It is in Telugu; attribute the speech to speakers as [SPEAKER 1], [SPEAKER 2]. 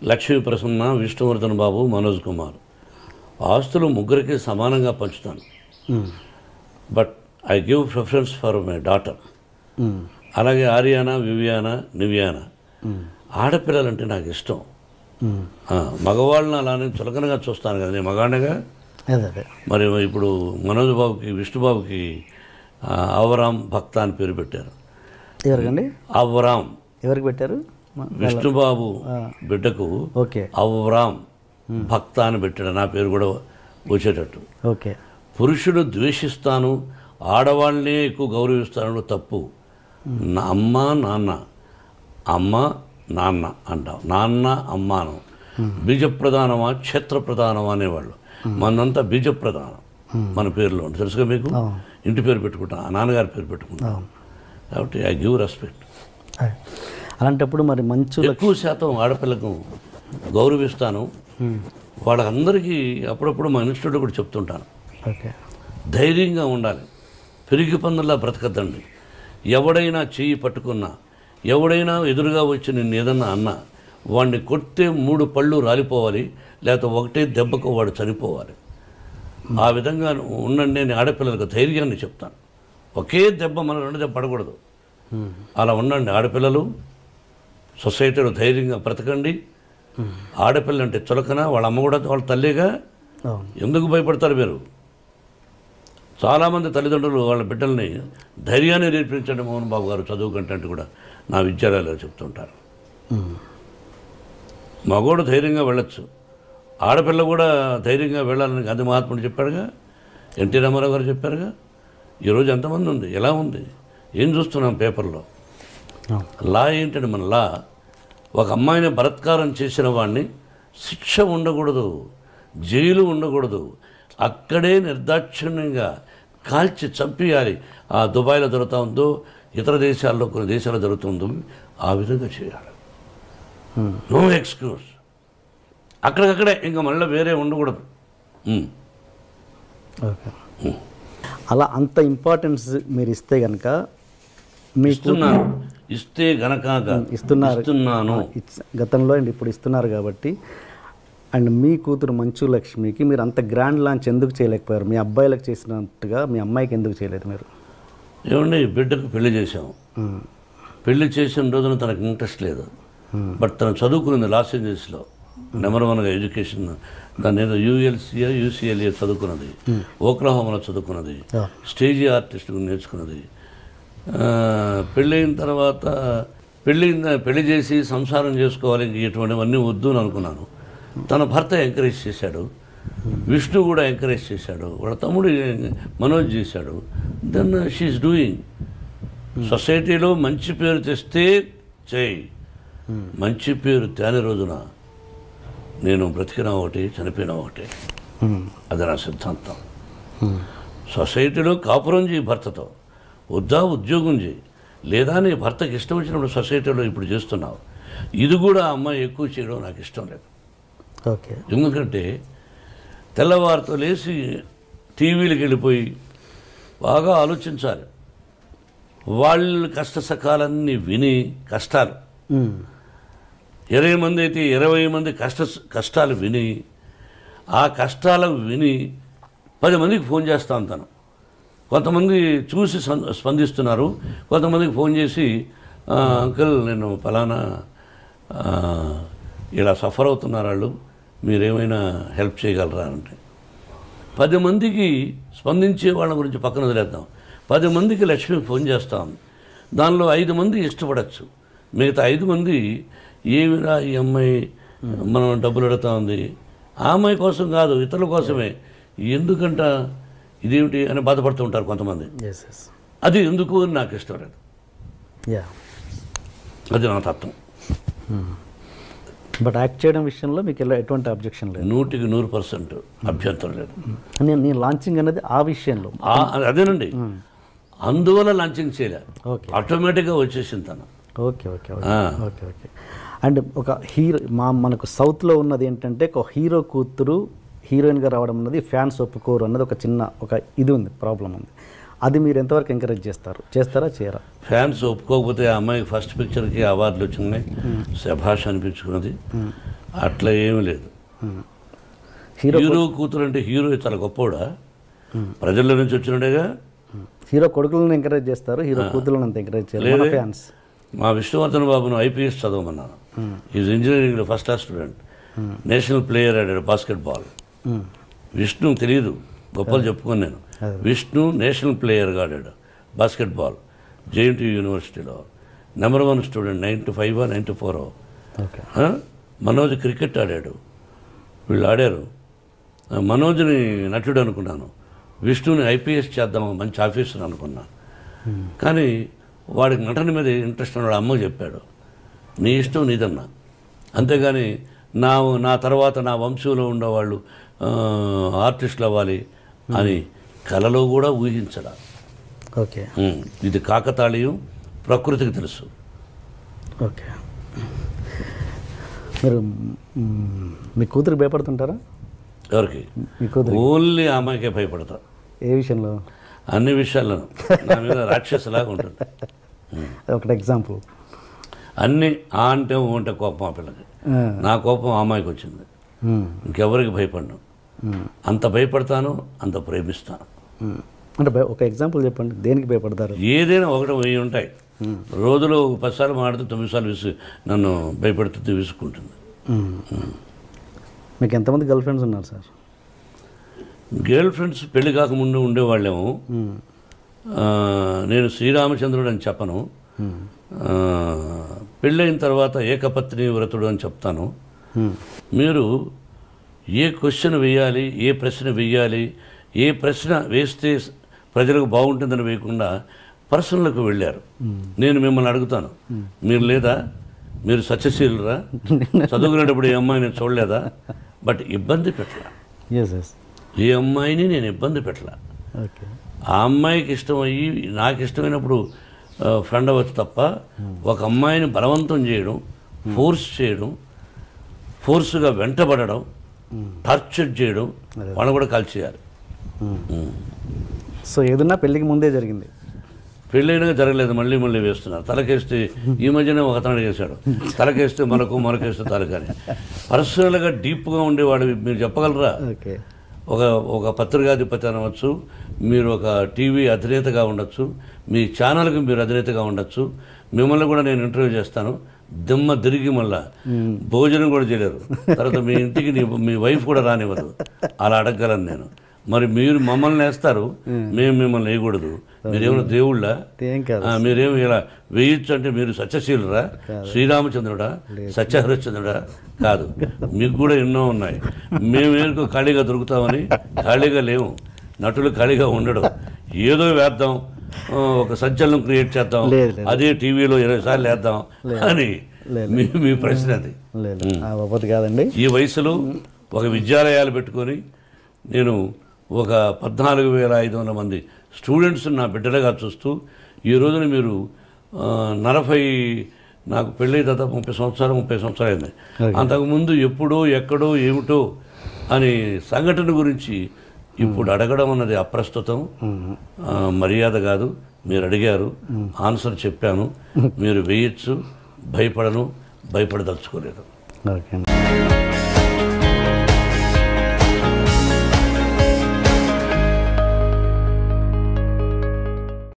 [SPEAKER 1] లక్ష్మీ ప్రసన్న, విష్ణువర్ధన్ బాబు, మనోజ్ కుమార్. ఆస్తులు ముగ్గురికి సమానంగా పంచుతాను. But I give preference for my daughter. అలాగే ఆర్యానా, వివియానా, నివియానా. ఆడపిల్లలంటే నాకు ఇష్టం. మగవాళ్ళని అలానే చులకనగా చూస్తాను కదా, నేను మగాడిగా. మరి ఇప్పుడు మనోజ్ బాబుకి, విష్ణుబాబుకి అవరామ్ భక్త అని పేరు పెట్టారు.
[SPEAKER 2] ఎవరికండి?
[SPEAKER 1] అవరామ్.
[SPEAKER 2] ఎవరికి పెట్టారు?
[SPEAKER 1] విష్ణుబాబు బిడ్డకు అవరామ్ భక్త అని పెట్టాడు. నా పేరు కూడా వచ్చేటట్టు.
[SPEAKER 2] ఓకే.
[SPEAKER 1] పురుషుడు ద్వేషిస్తాను, ఆడవాళ్ళనే ఎక్కువ గౌరవిస్తాను తప్పు. అమ్మ నాన్న, అమ్మ నాన్న అంటాం. నాన్న అమ్మాను. బీజ ప్రధానమా క్షేత్ర ప్రధానమా అనేవాళ్ళు. మనంతా బీజ ప్రధానం మన పేరులో తెలుసుగా మీకు. ఇంటి పేరు పెట్టుకుంటాం, నాన్నగారి పేరు పెట్టుకుంటాం. కాబట్టి ఐ గివ్ రెస్పెక్ట్.
[SPEAKER 2] అలాంటప్పుడు మరి మంచి
[SPEAKER 1] ఎక్కువ శాతం ఆడపిల్లకు గౌరవిస్తాను. వాళ్ళందరికీ అప్పుడప్పుడు మా ఇన్స్టిట్యూట్లో కూడా చెప్తుంటాను, ధైర్యంగా ఉండాలి, పెరిగి పందుల్లా బ్రతకద్దండి. ఎవడైనా చెయ్యి పట్టుకున్నా, ఎవడైనా ఎదురుగా వచ్చి నిన్ను ఏదన్నా అన్నా వాడిని కొడితే 3 పళ్ళు రాలిపోవాలి, లేకపోతే ఒకటే దెబ్బకు వాడు చనిపోవాలి. ఆ విధంగా ఉండండి అని ఆడపిల్లలకు ధైర్యాన్ని చెప్తాను. ఒకే దెబ్బ మన 2 దెబ్బ పడకూడదు. అలా ఉండండి ఆడపిల్లలు. సొసైటీలో ధైర్యంగా బ్రతకండి. ఆడపిల్ల అంటే చులకన, వాళ్ళ అమ్మ కూడా వాళ్ళ తల్లిగా. ఎందుకు భయపడతారు మీరు? చాలామంది తల్లిదండ్రులు వాళ్ళ బిడ్డల్ని ధైర్యాన్ని నేర్పించండి మోహన్ బాబు గారు చదువు కంటే కూడా నా విద్యాలయాల్లో చెప్తుంటారు. మగోడు ధైర్యంగా వెళ్ళొచ్చు, ఆడపిల్ల కూడా ధైర్యంగా వెళ్ళాలని గాంధీ మహాత్ముడు చెప్పాడుగా, ఎన్టీ రామారావు గారు చెప్పారుగా. ఈరోజు ఎంతమంది ఉంది, ఎలా ఉంది, ఏం చూస్తున్నాం పేపర్లో. లా ఏంటంటే మన లా, ఒక అమ్మాయిని బలాత్కారం చేసిన వాడిని శిక్ష ఉండకూడదు, జైలు ఉండకూడదు, అక్కడే నిర్దాక్షిణ్యంగా కాల్చి చంపేయాలి. ఆ దుబాయ్లో జరుగుతూ ఉందో, ఇతర దేశాల్లో కొన్ని దేశాల్లో జరుగుతుందో ఆ విధంగా చేయాలి. No excuse. అక్కడికక్కడే ఇంకా మళ్ళీ వేరే ఉండకూడదు.
[SPEAKER 2] అలా అంత ఇంపార్టెన్స్ మీరు ఇస్తే కనుక
[SPEAKER 1] ఇస్తే గనక
[SPEAKER 2] ఇస్తున్నాను గతంలో అండ్ ఇప్పుడు ఇస్తున్నారు కాబట్టి. అండ్ మీ కూతురు మంచు లక్ష్మికి మీరు అంత గ్రాండ్ లాంచ్ ఎందుకు చేయలేకపోయారు? మీ అబ్బాయిలకు చేసినట్టుగా మీ అమ్మాయికి ఎందుకు చేయలేదు మీరు?
[SPEAKER 1] ఏమండి, బిడ్డకు పెళ్లి చేసాం. పెళ్లి చేసిన రోజున తనకు ఇంట్రెస్ట్ లేదు. బట్ తను చదువుకున్నది లాస్ ఏంజల్స్లో నెంబర్ 1గా ఎడ్యుకేషన్. దాన్ని ఏదో యూసీఎల్ఏ చదువుకున్నది, ఓక్లహోమాలో చదువుకున్నది, స్టేజీ ఆర్టిస్ట్ నేర్చుకున్నది. పెళ్ళైన తర్వాత పెళ్లి చేసి సంసారం చేసుకోవాలి, ఇంక ఇటువంటివన్నీ వద్దు అని అనుకున్నాను. తన భర్త ఎంకరేజ్ చేశాడు, విష్ణు కూడా ఎంకరేజ్ చేశాడు, వాళ్ళ తమ్ముడు మనోజ్ చేశాడు. Then she's doing. సొసైటీలో మంచి పేరు తెస్తే చేయి, మంచి పేరు తేని రోజున నేను బ్రతికినా ఒకటి, చనిపోయినా ఒకటి. అది నా సిద్ధాంతం. సొసైటీలో కాపురం చేయి భర్తతో, వద్దా ఉద్యోగం చేయి, లేదా నీ భర్తకి ఇష్టం వచ్చినప్పుడు సొసైటీలో ఇప్పుడు చేస్తున్నావు. ఇది కూడా అమ్మాయి ఎక్కువ చేయడం నాకు ఇష్టం లేదు.
[SPEAKER 2] ఓకే.
[SPEAKER 1] ఎందుకంటే తెల్లవారితో లేచి టీవీలకు వెళ్ళిపోయి బాగా ఆలోచించాలి. వాళ్ళ కష్ట సకాలన్నీ విని, కష్టాలు 20 మంది అయితే 20 మంది కష్టాలు విని, ఆ కష్టాలకు విని 10 మందికి ఫోన్ చేస్తా ఉంటాను. కొంతమంది చూసి స్పందిస్తున్నారు, కొంతమందికి ఫోన్ చేసి అంకుల్ నేను ఫలానా ఇలా సఫర్ అవుతున్నారు వాళ్ళు, మీరేమైనా హెల్ప్ చేయగలరా అంటే 10 మందికి స్పందించే వాళ్ళ గురించి పక్కన వదిలేద్దాం. 10 మందికి లక్ష్మి ఫోన్ చేస్తాం. దానిలో 5 మంది ఇష్టపడచ్చు, మిగతా 5 మంది ఏమిరా ఈ అమ్మాయి మనం డబ్బులు అడుగుతా ఉంది, ఆ అమ్మాయి కోసం కాదు ఇతరుల కోసమే, ఎందుకంట ఇదేమిటి అని బాధపడుతూ ఉంటారు కొంతమంది. అది ఎందుకు అని నాకు ఇష్టం లేదు. అది నా తత్వం.
[SPEAKER 2] బట్ యాక్ట్ చేయడం విషయంలో మీకు ఎటువంటి అబ్జెక్షన్ లేదు?
[SPEAKER 1] 100% అభ్యంతరం లేదు.
[SPEAKER 2] నేను లాంచింగ్ అనేది ఆ విషయంలో
[SPEAKER 1] అదేనండి, అందువల్ల లాంచింగ్ చేయలేదు, ఆటోమేటిక్గా వచ్చేసింది తను.
[SPEAKER 2] Okay okay okay okay. And ఒక హీరో మనకు సౌత్లో ఉన్నది ఏంటంటే, ఒక హీరో కూతురు హీరోయిన్గా రావడం అన్నది ఫ్యాన్స్ ఒప్పుకోరు అన్నది ఒక ఇది ఉంది, ప్రాబ్లం ఉంది. అది మీరు ఎంతవరకు ఎంకరేజ్ చేస్తారా చేయరా?
[SPEAKER 1] ఫ్యాన్స్ ఒప్పుకోకపోతే ఆ అమ్మాయికి ఫస్ట్ పిక్చర్కి అవార్డులు వచ్చినాయి, శభాష్ అనిపించుకున్నది. అట్లా ఏమీ లేదు. హీరో కూతురు అంటే హీరో చాలా గొప్పవాడా? ప్రజల నుంచి వచ్చినట్టుగా.
[SPEAKER 2] హీరో కొడుకులను ఎంకరేజ్ చేస్తారు, హీరో కూతురులను అంత ఎంకరేజ్ చేయలేదు ఫ్యాన్స్.
[SPEAKER 1] మా విష్ణువర్ధన్ బాబును ఐపీఎస్ చదవమన్నాను. ఈజ్ ఇంజనీరింగ్లో first class student, national player ఆడాడు బాస్కెట్బాల్. విష్ణు తెలియదు, గొప్పలు చెప్పుకొని నేను. విష్ణు నేషనల్ ప్లేయర్గా ఆడాడు బాస్కెట్బాల్ జేఎన్టీ యూనివర్సిటీలో. Number 1 student, 95 94. మనోజ్ క్రికెట్ ఆడాడు. వీళ్ళు ఆడారు. మనోజ్ని నటుడు అనుకున్నాను, విష్ణుని ఐపీఎస్ చేద్దాం మంచి ఆఫీసర్ అనుకున్నాను. కానీ వాడికి నటన మీద ఇంట్రెస్ట్ ఉన్నాడు. అమ్మ చెప్పాడు, నీ ఇష్టం నీదన్నా, అంతేగాని నా తర్వాత నా వంశంలో ఉండేవాళ్ళు ఆర్టిస్టులు అవ్వాలి అని కలలో కూడా ఊహించడా.
[SPEAKER 2] ఓకే,
[SPEAKER 1] ఇది కాకతాళీయం, ప్రకృతికి తెలుసు.
[SPEAKER 2] ఓకే, మీరు మీ కూతురికి భయపడుతుంటారా?
[SPEAKER 1] ఎవరికి?
[SPEAKER 2] మీ కూతురు.
[SPEAKER 1] ఓన్లీ ఆ అమ్మాయికే భయపడతా.
[SPEAKER 2] ఏ విషయంలో?
[SPEAKER 1] అన్ని విషయాల్లోనూ నా మీద రాక్షసులాగా ఉంటుంది.
[SPEAKER 2] ఒకటి ఎగ్జాంపుల్.
[SPEAKER 1] అన్నీ ఆ అంటే ఓ అంటే కోపం ఆ పిల్లకి. నా కోపం ఆ అమ్మాయికి వచ్చింది. ఇంకెవరికి భయపడను. అంత భయపడతాను, అంత ప్రేమిస్తాను.
[SPEAKER 2] అంటే ఒక ఎగ్జాంపుల్ చెప్పండి, దేనికి భయపడతారు?
[SPEAKER 1] ఏదైనా 1 1000 ఉంటాయి. రోజులో 10 సార్లు మాట్లాడితే 9 సార్లు నన్ను భయపెడుతూ విసుక్కుంటుంది.
[SPEAKER 2] మీకు ఎంతమంది గర్ల్ ఫ్రెండ్స్ ఉన్నారు సార్?
[SPEAKER 1] గర్ల్ ఫ్రెండ్స్ పెళ్లి కాకముందు ఉండేవాళ్ళేమో. నేను శ్రీరామచంద్రుడు అని చెప్పను, పెళ్ళైన తర్వాత ఏకపత్ని వ్రతుడు అని చెప్తాను. మీరు ఏ క్వశ్చన్ వేయాలి, ఏ ప్రశ్న వేయాలి, ఏ ప్రశ్న వేస్తే ప్రజలకు బాగుంటుందని వేయకుండా పర్సనల్కి వెళ్ళారు. నేను మిమ్మల్ని అడుగుతాను, మీరు లేదా, మీరు సత్యశీలురా, చదువుకునేటప్పుడు ఏ అమ్మాయిని చూడలేదా? బట్ ఇబ్బంది పెట్టలా, ఏ అమ్మాయిని నేను ఇబ్బంది పెట్టలా. ఆ అమ్మాయికి ఇష్టమయ్యి నాకు ఇష్టమైనప్పుడు ఫ్రెండ్ అవ్వచ్చు తప్ప ఒక అమ్మాయిని బలవంతం చేయడం, ఫోర్స్ చేయడం, ఫోర్స్గా వెంటబడడం, టార్చర్ చేయడం, వాళ్ళు కూడా కాల్చేయాలి.
[SPEAKER 2] సో ఏదన్నా పెళ్ళికి ముందే జరిగింది?
[SPEAKER 1] పెళ్ళైనగా జరగలేదు, మళ్ళీ మళ్ళీ వేస్తున్నారు. తలకేస్తే ఈ మధ్యనే ఒక అతను చేశాడు, తలకేస్తే మనకేస్తే తలకని. పర్సనల్గా డీప్గా ఉండేవాడు మీరు చెప్పగలరా? ఒక పత్రికాధిపతి అనవచ్చు, మీరు ఒక టీవీ అధినేతగా ఉండొచ్చు, మీ ఛానల్కి మీరు అధినేతగా ఉండొచ్చు. మిమ్మల్ని కూడా నేను ఇంటర్వ్యూ చేస్తాను, దిమ్మ తిరిగి మళ్ళా భోజనం కూడా చేయలేరు. తర్వాత మీ ఇంటికి మీ వైఫ్ కూడా రానివ్వదు, అలా అడగగలను నేను. మరి మీరు మమ్మల్ని వేస్తారు, మేము మిమ్మల్ని వేయకూడదు. మీరేమైనా దేవుళ్ళ? మీరేమి ఇలా వేయచ్చు అంటే మీరు సత్యశీలురా, శ్రీరామచంద్రుడా, సత్యహరిశ్చంద్రుడా? కాదు, మీకు కూడా ఎన్నో ఉన్నాయి. మేమేనుకో ఖాళీగా దొరుకుతామని ఖాళీగా లేవు. నటులు ఖాళీగా ఉండడం, ఏదో వేద్దాం, ఒక సంచలనం క్రియేట్ చేద్దాం, అదే టీవీలో 20 సార్లు వేద్దాం అని మీ ప్రశ్న అది
[SPEAKER 2] కాదండి.
[SPEAKER 1] ఈ వయసులో ఒక విద్యాలయాలు పెట్టుకొని నేను ఒక 14,500 మంది స్టూడెంట్స్ నా బిడ్డలుగా చూస్తూ ఈ రోజున మీరు 40 నాకు పెళ్ళి దాదాపు 30 సంవత్సరాలు అయింది. అంతకుముందు ఎప్పుడో ఎక్కడో ఏమిటో అని సంఘటన గురించి ఇప్పుడు అడగడం అన్నది అప్రస్తుతం, మర్యాద కాదు. మీరు అడిగారు, ఆన్సర్ చెప్పాను. మీరు వేయచ్చు, భయపడను, భయపడదలుచుకోలేదు.
[SPEAKER 2] ఓకే.